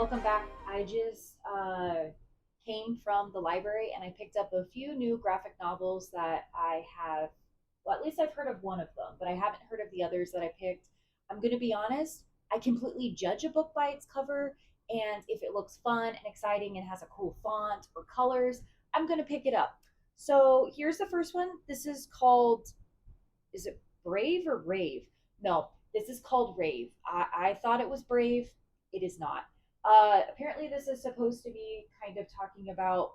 welcome back. I just came from the library and I picked up a few new graphic novels that I have, well, at least I've heard of one of them, but I haven't heard of the others that I picked. I'm going to be honest, I completely judge a book by its cover, and if it looks fun and exciting and has a cool font or colors, I'm going to pick it up. So here's the first one. This is called, is it Brave or Rave? No, this is called Rave. I thought it was Brave. It is not. Apparently, this is supposed to be kind of talking about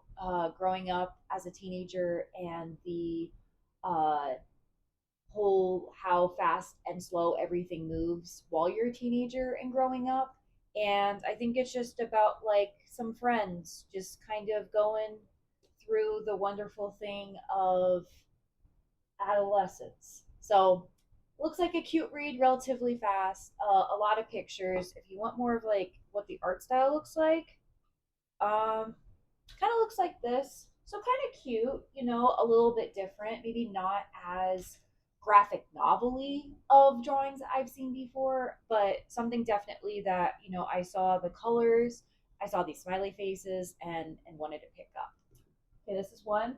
growing up as a teenager and the uh, whole how fast and slow everything moves while you're a teenager and growing up. And I think it's just about like some friends just kind of going through the wonderful thing of adolescence. So looks like a cute read, relatively fast. A lot of pictures. If you want more of like what the art style looks like, kind of looks like this. So kind of cute, a little bit different. Maybe not as graphic novelty of drawings that I've seen before, but something definitely that I saw the colors, I saw these smiley faces, and wanted to pick up. Okay, this is one.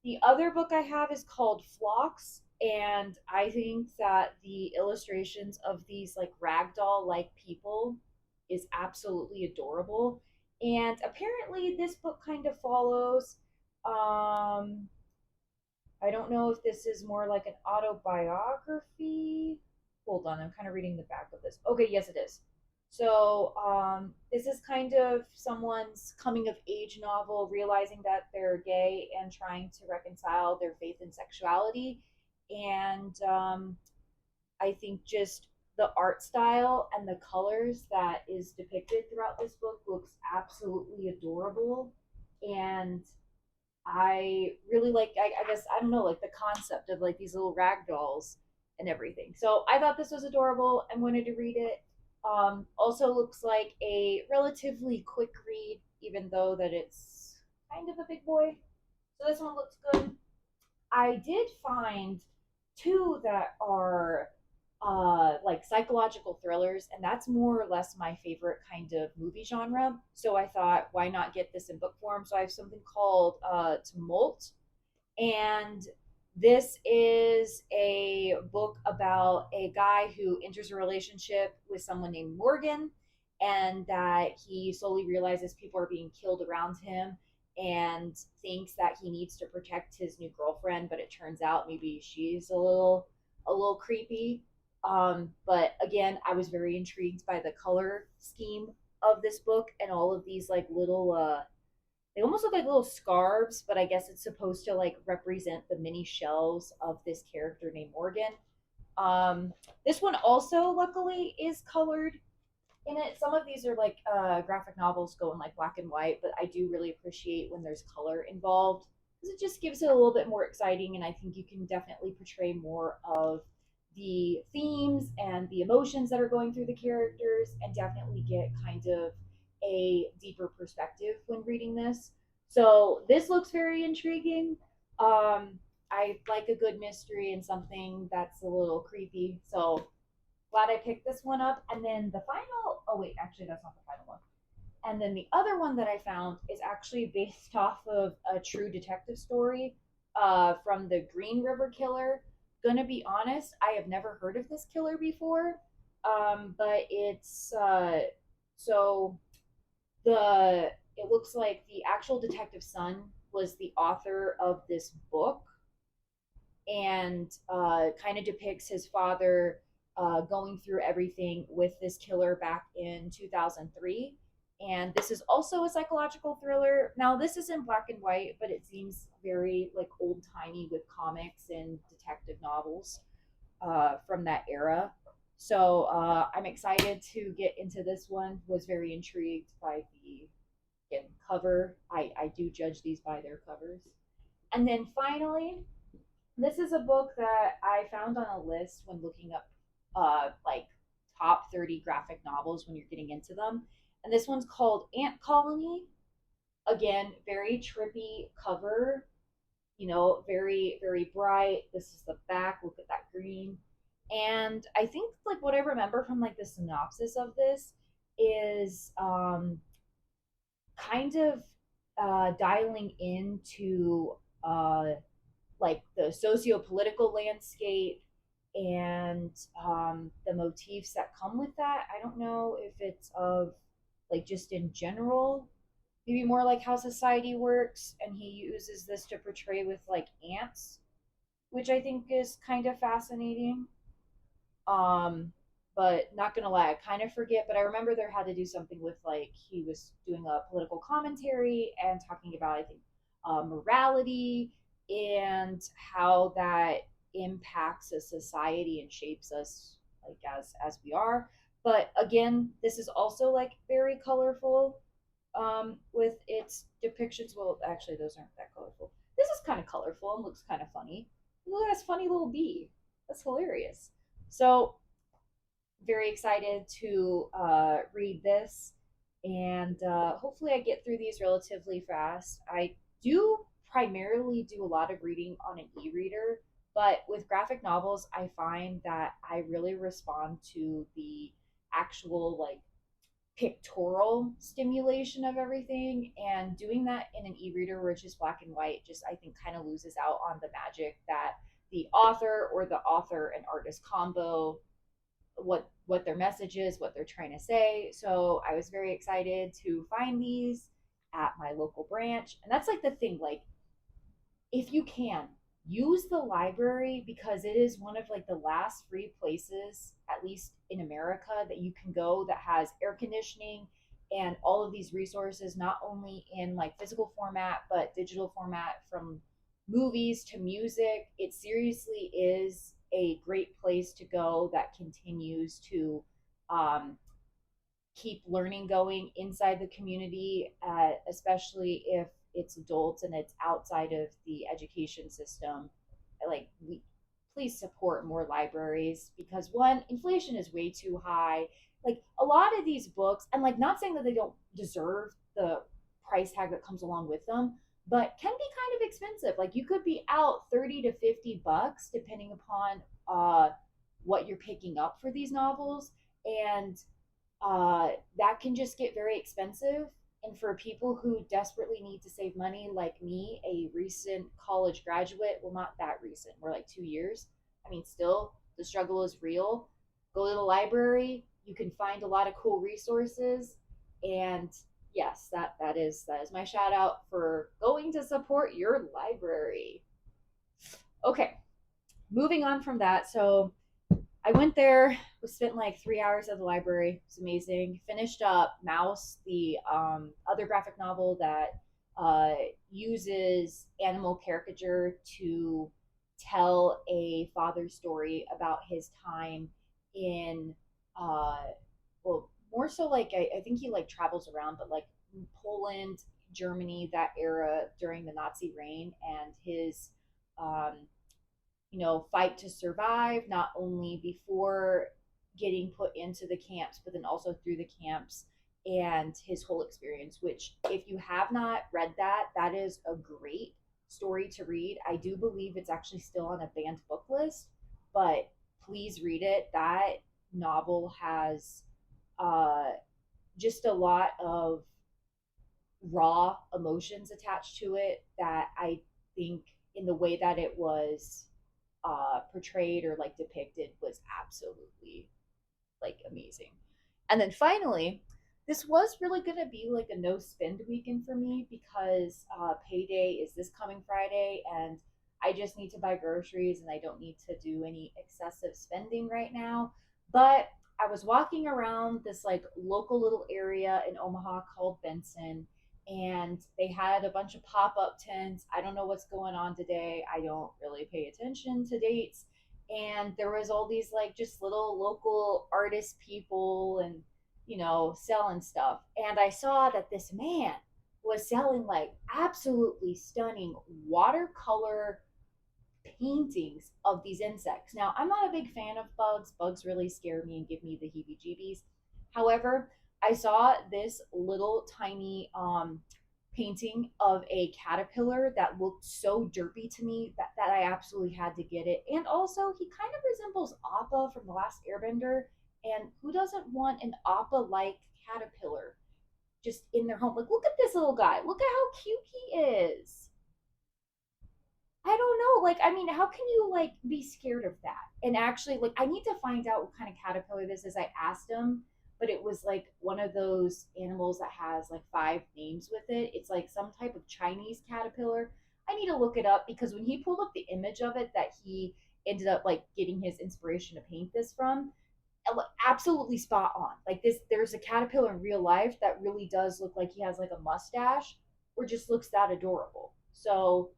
The other book I have is called Flocks, and I think that the illustrations of these like ragdoll like people is absolutely adorable. And apparently, this book kind of follows. Um, I don't know if this is more like an autobiography. Hold on, I'm kind of reading the back of this. Okay, yes, it is. So, this is kind of someone's coming of age novel, realizing that they're gay and trying to reconcile their faith and sexuality. And I think just the art style and the colors that is depicted throughout this book looks absolutely adorable. And I really like, I guess, I don't know, like the concept of like these little rag dolls and everything. So I thought this was adorable and wanted to read it. Also looks like a relatively quick read, even though that it's kind of a big boy. So this one looks good. I did find two that are like psychological thrillers, and that's more or less my favorite kind of movie genre. So I thought, why not get this in book form? So I have something called Tumult, and this is a book about a guy who enters a relationship with someone named Morgan, and that he slowly realizes people are being killed around him and thinks that he needs to protect his new girlfriend, but it turns out maybe she's a little creepy. But again, I was very intrigued by the color scheme of this book and all of these like little they almost look like little scarves, but I guess it's supposed to like represent the mini shells of this character named Morgan. This one also luckily is colored in it. Some of these are like graphic novels go in like black and white, but I do really appreciate when there's color involved because it just gives it a little bit more exciting, and I think you can definitely portray more of the themes and the emotions that are going through the characters, and definitely get kind of a deeper perspective when reading this. So this looks very intriguing. I like a good mystery and something that's a little creepy. So glad I picked this one up. And then the final, oh wait, actually that's not the final one. And then the other one that I found is actually based off of a true detective story from the Green River Killer. Gonna be honest, I have never heard of this killer before, but it's so the it looks like the actual detective's son was the author of this book, and kind of depicts his father going through everything with this killer back in 2003. And this is also a psychological thriller. Now, this is in black and white, but it seems very like old timey with comics and detective novels from that era. So I'm excited to get into this one. Was very intrigued by the again, cover. I do judge these by their covers. And then finally, this is a book that I found on a list when looking up like top 30 graphic novels when you're getting into them. And this one's called Ant Colony. Again, very trippy cover, very, very bright. This is the back. Look at that green. And I think like what I remember from like the synopsis of this is kind of dialing into like the socio-political landscape and the motifs that come with that. I don't know if it's of like just in general, maybe more like how society works, and he uses this to portray with like ants, which I think is kind of fascinating. Um, but not gonna lie, I kind of forget. But I remember there had to do something with like he was doing a political commentary and talking about I think morality and how that impacts a society and shapes us like as we are. But again, this is also like very colorful with its depictions. Well, actually, those aren't that colorful. This is kind of colorful and looks kind of funny. Look at this funny little bee. That's hilarious. So very excited to read this, and hopefully I get through these relatively fast. I do primarily do a lot of reading on an e-reader, but with graphic novels, I find that I really respond to the actual like pictorial stimulation of everything, and doing that in an e-reader where it's just black and white just I think kind of loses out on the magic that the author or the author and artist combo, what their message is, what they're trying to say. So I was very excited to find these at my local branch. And that's like the thing, like if you can use the library, because it is one of like the last free places, at least in America, that you can go that has air conditioning and all of these resources, not only in like physical format but digital format, from movies to music. It seriously is a great place to go that continues to um, keep learning going inside the community, especially if it's adults and it's outside of the education system. Like, we please support more libraries, because one, inflation is way too high. Like a lot of these books, and like not saying that they don't deserve the price tag that comes along with them, but can be kind of expensive. Like you could be out 30 to $50 depending upon what you're picking up for these novels. And that can just get very expensive. And for people who desperately need to save money, like me, a recent college graduate, well, not that recent, we're like 2 years. I mean, still, the struggle is real. Go to the library. You can find a lot of cool resources. And yes, that is my shout out for going to support your library. Okay, moving on from that. So I went there, was spent like 3 hours at the library. It was amazing. Finished up Mouse, the other graphic novel that uses animal caricature to tell a father's story about his time in, uh, well, more so like I think he like travels around, but like Poland, Germany, that era during the Nazi reign, and his um, fight to survive, not only before getting put into the camps, but then also through the camps, and his whole experience. Which, if you have not read that, that is a great story to read. I do believe it's actually still on a banned book list, but please read it. That novel has uh, just a lot of raw emotions attached to it that I think, in the way that it was portrayed or like depicted, was absolutely like amazing. And then finally, this was really going to be like a no spend weekend for me, because payday is this coming Friday, and I just need to buy groceries and I don't need to do any excessive spending right now. But I was walking around this like local little area in Omaha called Benson, and they had a bunch of pop-up tents. I don't know what's going on today. I don't really pay attention to dates. And there was all these like just little local artist people and selling stuff. And I saw that this man was selling like absolutely stunning watercolor paintings of these insects. Now, I'm not a big fan of bugs. Bugs really scare me and give me the heebie jeebies. However, I saw this little tiny painting of a caterpillar that looked so derpy to me that I absolutely had to get it. And also, he kind of resembles Appa from The Last Airbender. And who doesn't want an Appa like caterpillar just in their home. Like, look at this little guy. Look at how cute he is. I don't know. Like, I mean, how can you like be scared of that? And actually, like, I need to find out what kind of caterpillar this is. I asked him, but it was like one of those animals that has like five names with it. It's like some type of Chinese caterpillar. I need to look it up because when he pulled up the image of it that he ended up like getting his inspiration to paint this from, absolutely spot on. Like this, there's a caterpillar in real life that really does look like he has like a mustache or just looks that adorable. So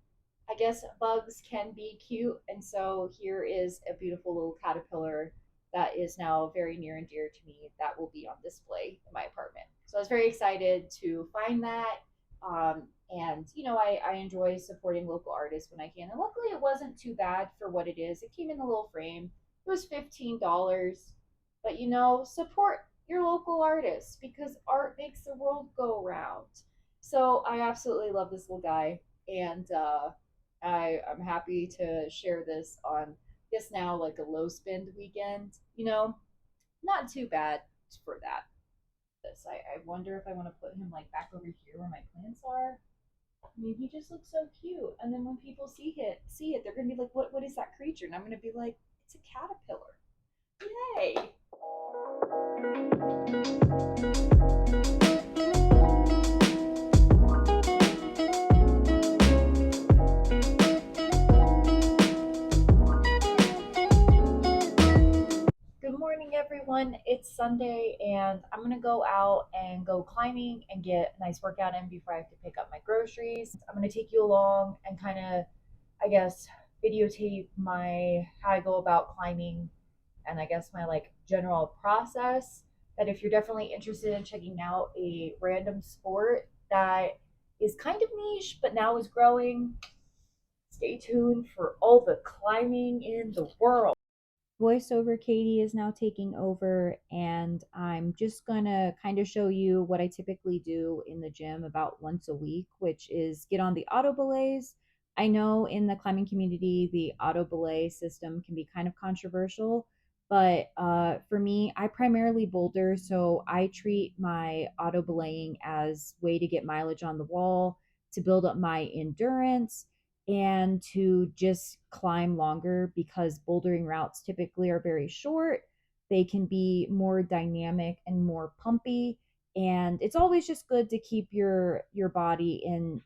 I guess bugs can be cute. And so here is a beautiful little caterpillar that is now very near and dear to me that will be on display in my apartment. So I was very excited to find that. And, you know, I enjoy supporting local artists when I can. And luckily, it wasn't too bad for what it is. It came in a little frame, it was $15. But, you know, support your local artists because art makes the world go round. So I absolutely love this little guy. And I'm happy to share this on this now like a low spend weekend. You know, not too bad for that. This I wonder if I want to put him like back over here where my plants are. I mean, he just looks so cute. And then when people see it, they're gonna be like, what is that creature? And I'm gonna be like, it's a caterpillar. Yay! Good morning, everyone. It's Sunday, and I'm gonna go out and go climbing and get a nice workout in before I have to pick up my groceries. I'm gonna take you along and kind of, I guess, videotape my how I go about climbing and I guess my like general process. That if you're definitely interested in checking out a random sport that is kind of niche but now is growing, stay tuned for all the climbing in the world. Voiceover Katie is now taking over, and I'm just gonna kind of show you what I typically do in the gym about once a week, which is get on the auto belays. I know in the climbing community, the auto belay system can be kind of controversial, but for me, I primarily boulder, so I treat my auto belaying as way to get mileage on the wall, to build up my endurance, and to just climb longer because bouldering routes typically are very short. They can be more dynamic and more pumpy, and it's always just good to keep your body in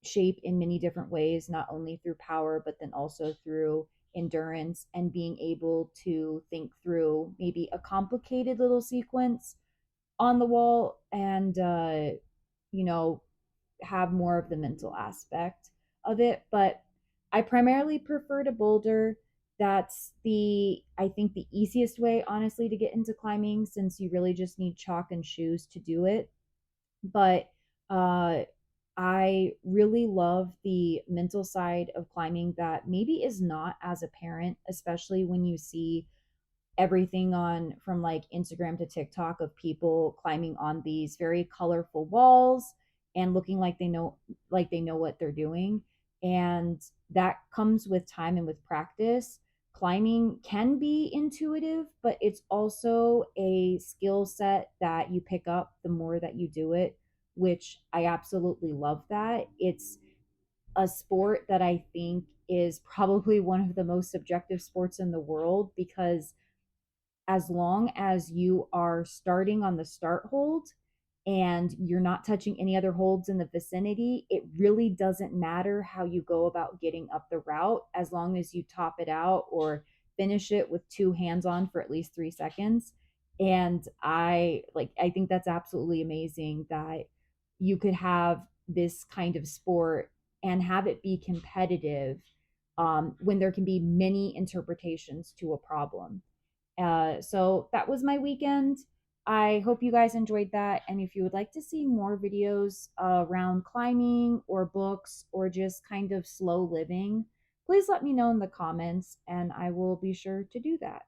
shape in many different ways, not only through power but then also through endurance and being able to think through maybe a complicated little sequence on the wall and you know have more of the mental aspect of it. But I primarily prefer to boulder. That's I think the easiest way, honestly, to get into climbing since you really just need chalk and shoes to do it. But uh, I really love the mental side of climbing that maybe is not as apparent, especially when you see everything on from like Instagram to TikTok of people climbing on these very colorful walls and looking like they know what they're doing. And that comes with time and with practice. Climbing can be intuitive, but it's also a skill set that you pick up the more that you do it, which I absolutely love that. It's a sport that I think is probably one of the most subjective sports in the world because as long as you are starting on the start hold and you're not touching any other holds in the vicinity, it really doesn't matter how you go about getting up the route as long as you top it out or finish it with two hands on for at least 3 seconds. And I think that's absolutely amazing that you could have this kind of sport and have it be competitive when there can be many interpretations to a problem. So that was my weekend. I hope you guys enjoyed that. And if you would like to see more videos around climbing or books or just kind of slow living, please let me know in the comments and I will be sure to do that.